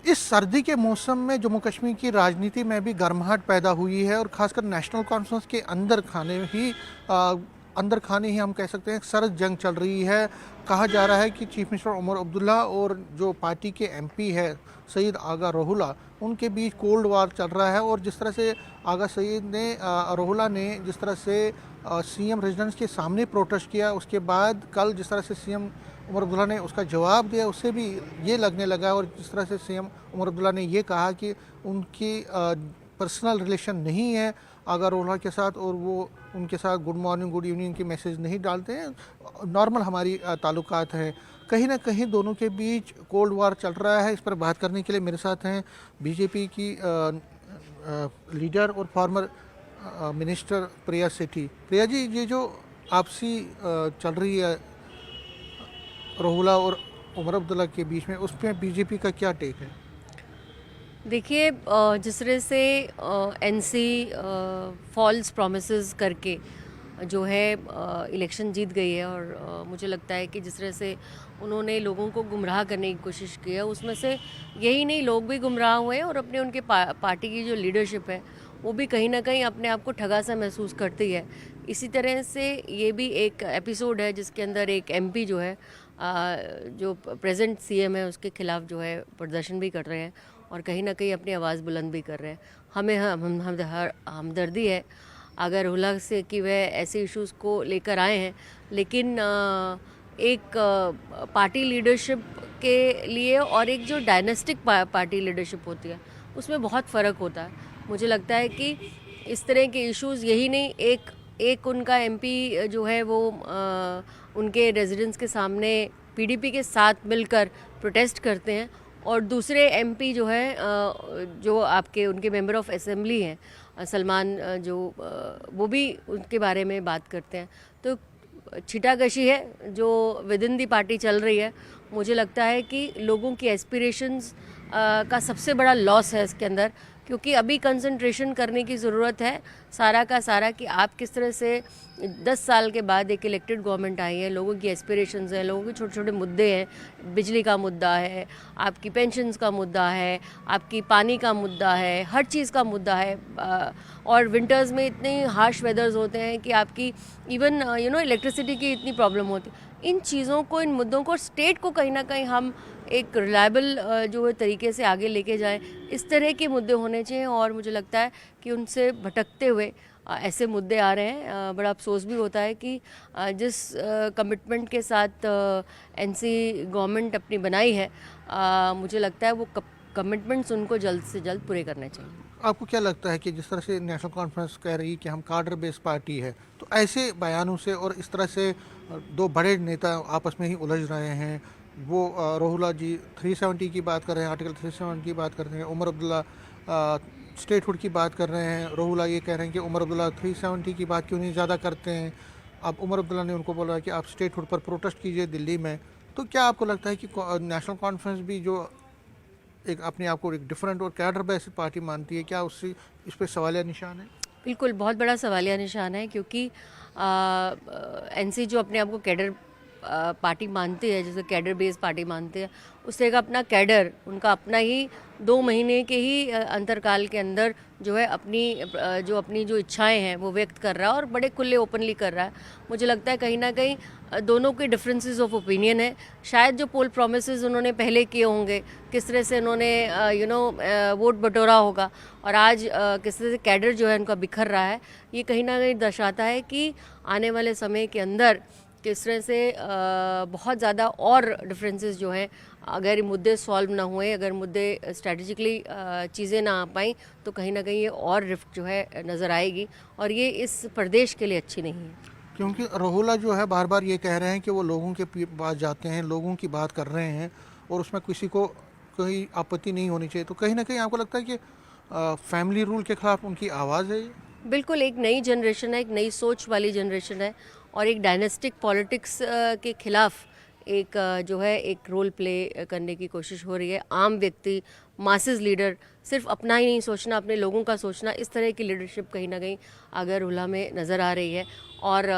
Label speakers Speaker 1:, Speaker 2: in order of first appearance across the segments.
Speaker 1: इस सर्दी के मौसम में जम्मू कश्मीर की राजनीति में भी गर्माहट पैदा हुई है और ख़ासकर नेशनल कॉन्फ्रेंस के अंदर खाने ही हम कह सकते हैं सरद जंग चल रही है। कहा जा रहा है कि चीफ मिनिस्टर उमर अब्दुल्ला और जो पार्टी के एमपी है सईद आगा रोहुला, उनके बीच कोल्ड वार चल रहा है। और जिस तरह से आगा सईद ने रोहुला ने जिस तरह से सीएम रेजिडेंस के सामने प्रोटेस्ट किया, उसके बाद कल जिस तरह से सीएम उमर अब्दुल्ला ने उसका जवाब दिया, उससे भी ये लगने लगा। और जिस तरह से सीएम उमर अब्दुल्ला ने ये कहा कि उनकी पर्सनल रिलेशन नहीं है आगा रोहला के साथ, और वो उनके साथ गुड मॉर्निंग गुड इवनिंग की मैसेज नहीं डालते हैं, नॉर्मल हमारी ताल्लुकात हैं। कहीं ना कहीं दोनों के बीच कोल्ड वार चल रहा है। इस पर बात करने के लिए मेरे साथ हैं बीजेपी की लीडर और फॉर्मर मिनिस्टर प्रिया सेठी। प्रिया जी, ये जो आपसी चल रही है रोहुला और उमर अब्दुल्ला के बीच में, उस पर बीजेपी का क्या टेक है?
Speaker 2: देखिए, जिस तरह से एनसी फॉल्स प्रॉमिसेस करके जो है इलेक्शन जीत गई है, और मुझे लगता है कि जिस तरह से उन्होंने लोगों को गुमराह करने की कोशिश की है, उसमें से यही नहीं, लोग भी गुमराह हुए हैं और अपने उनके पार्टी की जो लीडरशिप है वो भी कहीं ना कहीं अपने आप को ठगा सा महसूस करती है। इसी तरह से ये भी एक एपिसोड है जिसके अंदर एक एमपी जो है जो प्रेजेंट सीएम है उसके खिलाफ जो है प्रदर्शन भी कर रहे हैं और कहीं ना कहीं अपनी आवाज़ बुलंद भी कर रहे हैं। हमें हमदर्दी है अगर रोहुला से कि वह ऐसे इश्यूज़ को लेकर आए हैं, लेकिन एक पार्टी लीडरशिप के लिए और एक जो डायनेस्टिक पार्टी लीडरशिप होती है उसमें बहुत फ़र्क होता है। मुझे लगता है कि इस तरह के इश्यूज़, यही नहीं, एक उनका एमपी जो है वो उनके रेजिडेंस के सामने पीडीपी के साथ मिलकर प्रोटेस्ट करते हैं, और दूसरे एमपी जो है जो आपके उनके मेंबर ऑफ असेंबली हैं सलमान, जो वो भी उनके बारे में बात करते हैं। तो छिटाकशी है जो विद इन दी पार्टी चल रही है। मुझे लगता है कि लोगों की एस्पिरेशंस का सबसे बड़ा लॉस है इसके अंदर, क्योंकि अभी कंसंट्रेशन करने की ज़रूरत है सारा का सारा कि आप किस तरह से 10 साल के बाद एक इलेक्टेड गवर्नमेंट आई है, लोगों की एस्पिरेशंस हैं, लोगों के छोटे छोटे मुद्दे हैं, बिजली का मुद्दा है, आपकी पेंशन्स का मुद्दा है, आपकी पानी का मुद्दा है, हर चीज़ का मुद्दा है। और विंटर्स में इतने हार्श वेदर्स होते हैं कि आपकी इवन इलेक्ट्रिसिटी की इतनी प्रॉब्लम होती है। इन चीज़ों को, इन मुद्दों को, स्टेट को कहीं ना कहीं हम एक रिलायबल जो है तरीके से आगे लेके जाएं, इस तरह के मुद्दे होने चाहिए। और मुझे लगता है कि उनसे भटकते हुए ऐसे मुद्दे आ रहे हैं। बड़ा अफसोस भी होता है कि जिस कमिटमेंट के साथ एनसी गवर्नमेंट अपनी बनाई है, मुझे लगता है वो कमिटमेंट्स उनको जल्द से जल्द पूरे करने चाहिए।
Speaker 1: आपको क्या लगता है कि जिस तरह से नेशनल कॉन्फ्रेंस कह रही है कि हम कार्डर बेस्ड पार्टी है, तो ऐसे बयानों से और इस तरह से दो बड़े नेता आपस में ही उलझ रहे हैं? वो रोहुला जी 370 की बात कर रहे हैं, आर्टिकल 370 की बात कर रहे हैं, उमर अब्दुल्ला स्टेटहुड की बात कर रहे हैं। रोहुला ये कह रहे हैं कि उमर अब्दुल्ला 370 की बात क्यों नहीं ज़्यादा करते हैं। अब उमर अब्दुल्ला ने उनको बोला कि आप स्टेटहुड पर प्रोटेस्ट कीजिए दिल्ली में। तो क्या आपको लगता है कि नेशनल कॉन्फ्रेंस भी जो एक अपने आप को एक डिफरेंट और कैडर बेस्ड पार्टी मानती है, क्या उससे इस पर सवालिया निशान है?
Speaker 2: बिल्कुल, बहुत बड़ा सवालिया निशान है, क्योंकि एनसी जो अपने आप को कैडर पार्टी मानती है, जैसे कैडर बेस्ड पार्टी मानते हैं, उससे एक अपना कैडर, उनका अपना ही 2 महीने के ही अंतरकाल के अंदर जो है अपनी जो इच्छाएं हैं वो व्यक्त कर रहा है और बड़े खुले ओपनली कर रहा है। मुझे लगता है कहीं ना कहीं दोनों के डिफरेंसेस ऑफ ओपिनियन है। शायद जो पोल प्रोमिसेस उन्होंने पहले किए होंगे, किस तरह से उन्होंने वोट बटोरा होगा, और आज किस तरह से कैडर जो है उनका बिखर रहा है, ये कहीं ना कहीं दर्शाता है कि आने वाले समय के अंदर किस तरह से बहुत ज़्यादा और डिफरेंसेस जो हैं, अगर मुद्दे सॉल्व ना हुए, अगर मुद्दे स्ट्रेटजिकली चीज़ें ना आ पाई, तो कहीं ना कहीं ये और रिफ्ट जो है नज़र आएगी, और ये इस प्रदेश के लिए अच्छी नहीं है।
Speaker 1: क्योंकि रोहुला जो है बार बार ये कह रहे हैं कि वो लोगों के पास जाते हैं, लोगों की बात कर रहे हैं और उसमें किसी को कोई आपत्ति नहीं होनी चाहिए। तो कहीं ना कहीं आपको लगता है कि फैमिली रूल के खिलाफ उनकी आवाज़ है?
Speaker 2: बिल्कुल, एक नई जनरेशन है, एक नई सोच वाली जनरेशन है, और एक डायनेस्टिक पॉलिटिक्स के खिलाफ जो है एक रोल प्ले करने की कोशिश हो रही है। आम व्यक्ति, मासेस लीडर, सिर्फ अपना ही नहीं सोचना, अपने लोगों का सोचना, इस तरह की लीडरशिप कहीं ना कहीं आगा रूल्हा में नज़र आ रही है। और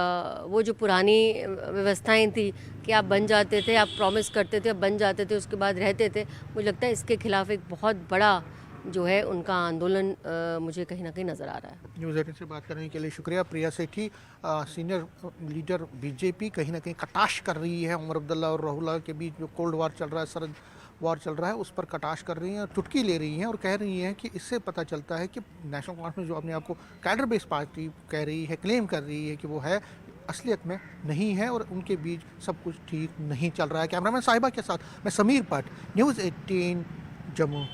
Speaker 2: वो जो पुरानी व्यवस्थाएं थी कि आप बन जाते थे, आप प्रॉमिस करते थे, बन जाते थे, उसके बाद रहते थे, मुझे लगता है इसके खिलाफ एक बहुत बड़ा जो है उनका आंदोलन मुझे कहीं ना कहीं नज़र आ रहा है।
Speaker 1: न्यूज़ 18 से बात करने के लिए शुक्रिया। प्रिया सेठी, सीनियर लीडर बीजेपी, कहीं ना कहीं कटाश कर रही है उमर अब्दुल्ला और राहुल के बीच जो कोल्ड वार चल रहा है, सरद वार चल रहा है, उस पर कटाश कर रही हैं और चुटकी ले रही हैं और कह रही हैं कि इससे पता चलता है कि नेशनल कॉन्फ्रेंस जो अपने आप को कैडर बेस्ड पार्टी कह रही है, क्लेम कर रही है कि वो है, असलियत में नहीं है और उनके बीच सब कुछ ठीक नहीं चल रहा है। कैमरामैन साहिबा के साथ मैं समीर भट्ट, न्यूज़ 18 जम्मू।